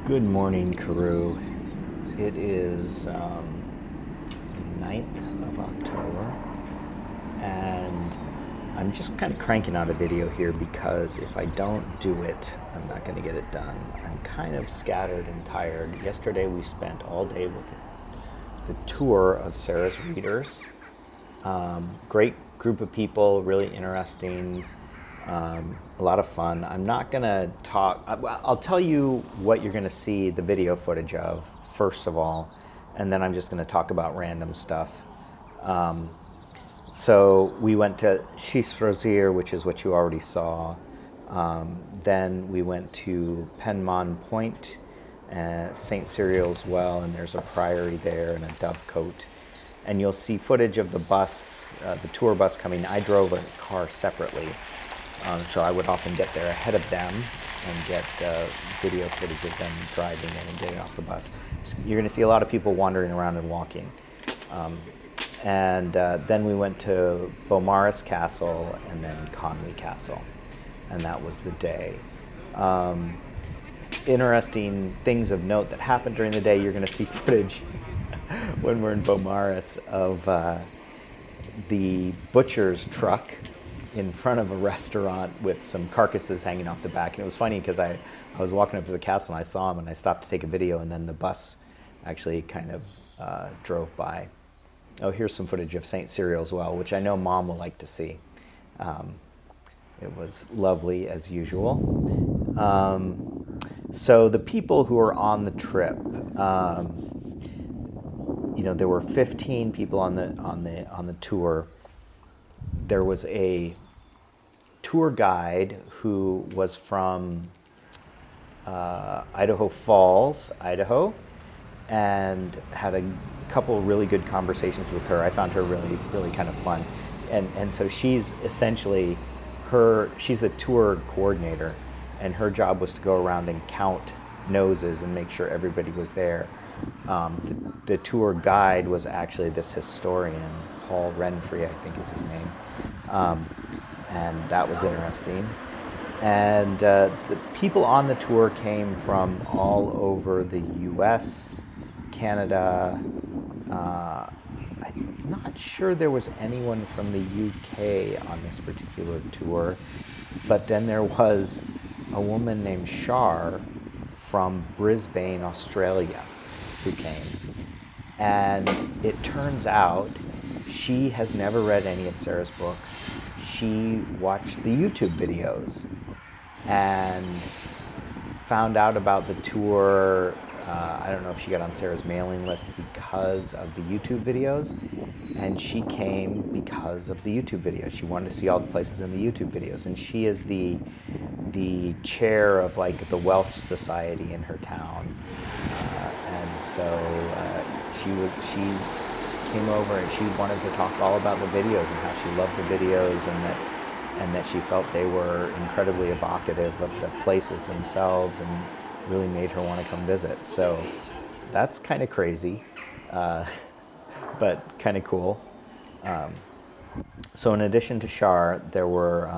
Good morning, Karoo. It is the 9th of October, and I'm just kind of cranking out a video here because if I don't do it, I'm not going to get it done. I'm kind of scattered and tired. Yesterday, we spent all day with the tour of Sarah's Readers. Great group of people, really interesting, a lot of fun. I'm not going to talk, I'll tell you what you're going to see the video footage of, first of all, and then I'm just going to talk about random stuff. So we went to Chis Rosier, which is what you already saw. Then we went to Penmon Point, St. Cyril's Well, and there's a priory there and a dovecote. And you'll see footage of the bus, the tour bus coming. I drove a car separately, so I would often get there ahead of them and get video footage of them driving in and getting off the bus. You're going to see a lot of people wandering around and walking. And then we went to Beaumaris Castle and then Conwy Castle, and that was the day. Interesting things of note that happened during the day. You're going to see footage when we're in Beaumaris of the butcher's truck in front of a restaurant with some carcasses hanging off the back. And it was funny because I was walking up to the castle and I saw him and I stopped to take a video, and then the bus actually kind of drove by. Oh, here's some footage of St. Cyril's Well, which I know Mom will like to see. It was lovely as usual. So the people who are on the trip, there were 15 people on the tour. There was a tour guide who was from Idaho Falls, Idaho, and had a couple really good conversations with her. I found her really, really kind of fun. And so she's essentially she's the tour coordinator, and her job was to go around and count noses and make sure everybody was there. The tour guide was actually this historian, Paul Renfrey, I think is his name. And that was interesting. And the people on the tour came from all over the US, Canada. I'm not sure there was anyone from the UK on this particular tour, but then there was a woman named Shar from Brisbane, Australia, who came. And it turns out she has never read any of Sarah's books. She watched the YouTube videos and found out about the tour. I don't know if she got on Sarah's mailing list because of the YouTube videos, and she came because of the YouTube videos. She wanted to see all the places in the YouTube videos, and she is the chair of like the Welsh Society in her town, and so she came over and she wanted to talk all about the videos and how she loved the videos, and that she felt they were incredibly evocative of the places themselves and really made her want to come visit. So that's kind of crazy, but kind of cool. So in addition to Shar, there were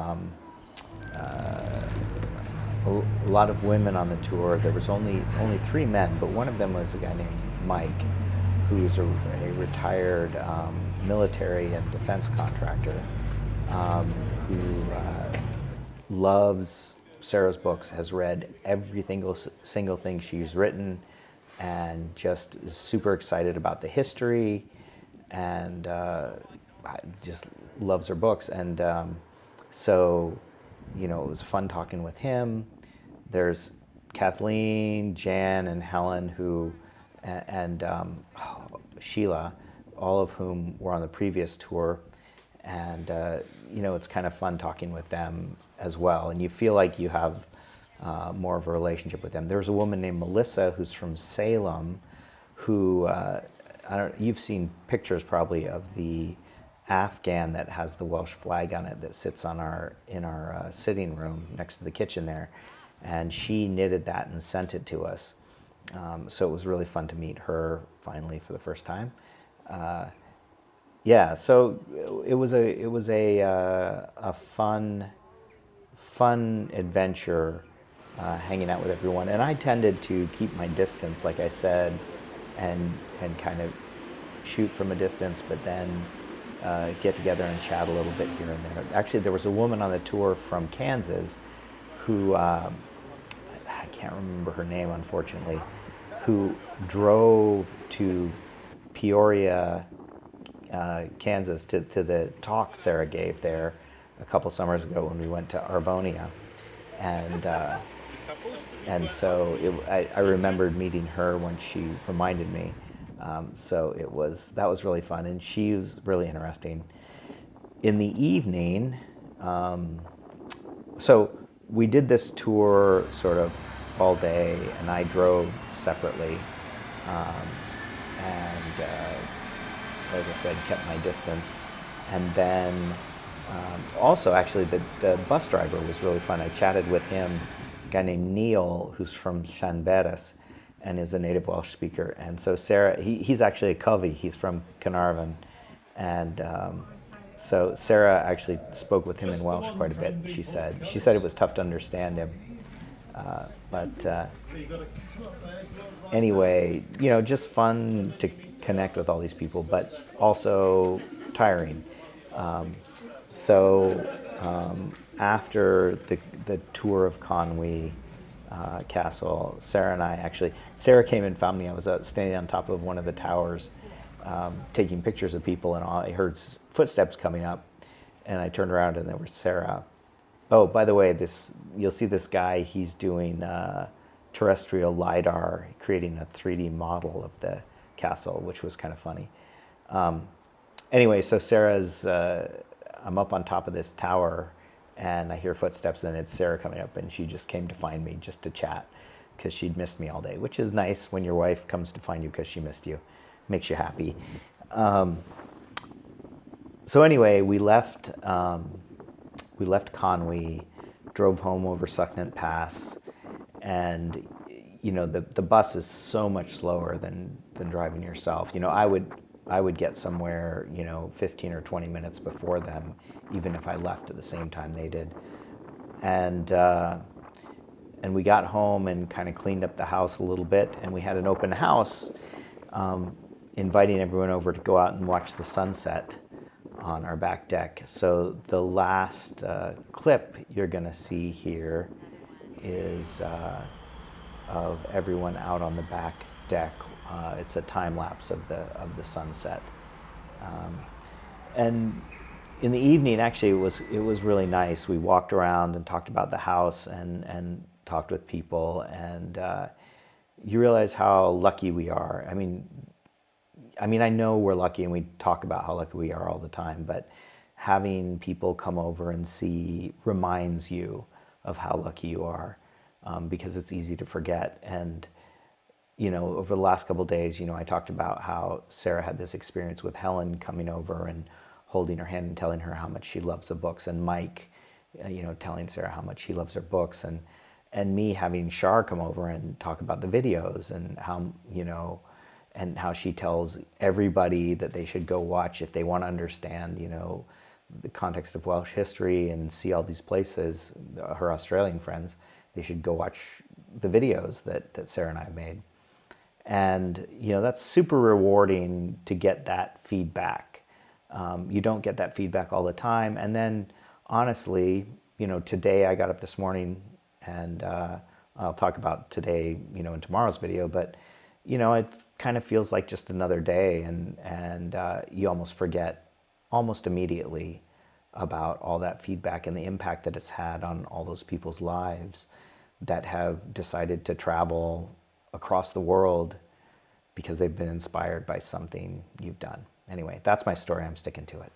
a lot of women on the tour. There was only 3 men, but one of them was a guy named Mike, who's a retired military and defense contractor, who loves Sarah's books, has read every single thing she's written, and just is super excited about the history, and just loves her books. And so, it was fun talking with him. There's Kathleen, Jan, and Helen, and Sheila, all of whom were on the previous tour. And, it's kind of fun talking with them as well. And you feel like you have more of a relationship with them. There's a woman named Melissa who's from Salem, who, you've seen pictures probably of the Afghan that has the Welsh flag on it that sits in our sitting room next to the kitchen there. And she knitted that and sent it to us. So it was really fun to meet her finally for the first time. So it was a fun adventure hanging out with everyone. And I tended to keep my distance, like I said, and kind of shoot from a distance, but then get together and chat a little bit here and there. Actually, there was a woman on the tour from Kansas who, I can't remember her name, unfortunately, who drove to Peoria, Kansas, to the talk Sarah gave there a couple summers ago when we went to Arvonia. And so I remembered meeting her when she reminded me. So that was really fun, and she was really interesting. In the evening, so we did this tour sort of all day, and I drove separately, and like I said, kept my distance. And then also, actually, the bus driver was really fun. I chatted with him, a guy named Neil, who's from Llanberis, and is a native Welsh speaker. And so Sarah, he's actually a Covey. He's from Carnarvon, and so Sarah actually spoke with him in Welsh quite a bit. She said it was tough to understand him, but anyway, just fun to connect with all these people, but also tiring. After the tour of Conwy Castle, Sarah came and found me. I was standing on top of one of the towers, taking pictures of people, and I heard footsteps coming up, and I turned around and there was Sarah. Oh, by the way, you'll see this guy. He's doing terrestrial LiDAR, creating a 3D model of the castle, which was kind of funny. Anyway, so I'm up on top of this tower, and I hear footsteps, and it's Sarah coming up, and she just came to find me just to chat because she'd missed me all day, which is nice when your wife comes to find you because she missed you. Makes you happy. So anyway, we left Conwy, drove home over Sucknant Pass, and the bus is so much slower than driving yourself. I would get somewhere 15 or 20 minutes before them, even if I left at the same time they did. And we got home and kind of cleaned up the house a little bit, and we had an open house, inviting everyone over to go out and watch the sunset on our back deck. So the last clip you're going to see here is of everyone out on the back deck. It's a time lapse of the sunset, and in the evening, actually, it was really nice. We walked around and talked about the house and talked with people, and you realize how lucky we are. I mean, I know we're lucky, and we talk about how lucky we are all the time, but having people come over and see reminds you of how lucky you are, because it's easy to forget. And over the last couple of days, I talked about how Sarah had this experience with Helen coming over and holding her hand and telling her how much she loves the books, and Mike, telling Sarah how much he loves her books, and me having Shar come over and talk about the videos and how she tells everybody that they should go watch if they want to understand, the context of Welsh history and see all these places. Her Australian friends, they should go watch the videos that Sarah and I made. And, that's super rewarding to get that feedback. You don't get that feedback all the time. And then, honestly, today I got up this morning, and I'll talk about today, in tomorrow's video, but, it kind of feels like just another day, and you almost forget almost immediately about all that feedback and the impact that it's had on all those people's lives that have decided to travel across the world because they've been inspired by something you've done. Anyway, that's my story. I'm sticking to it.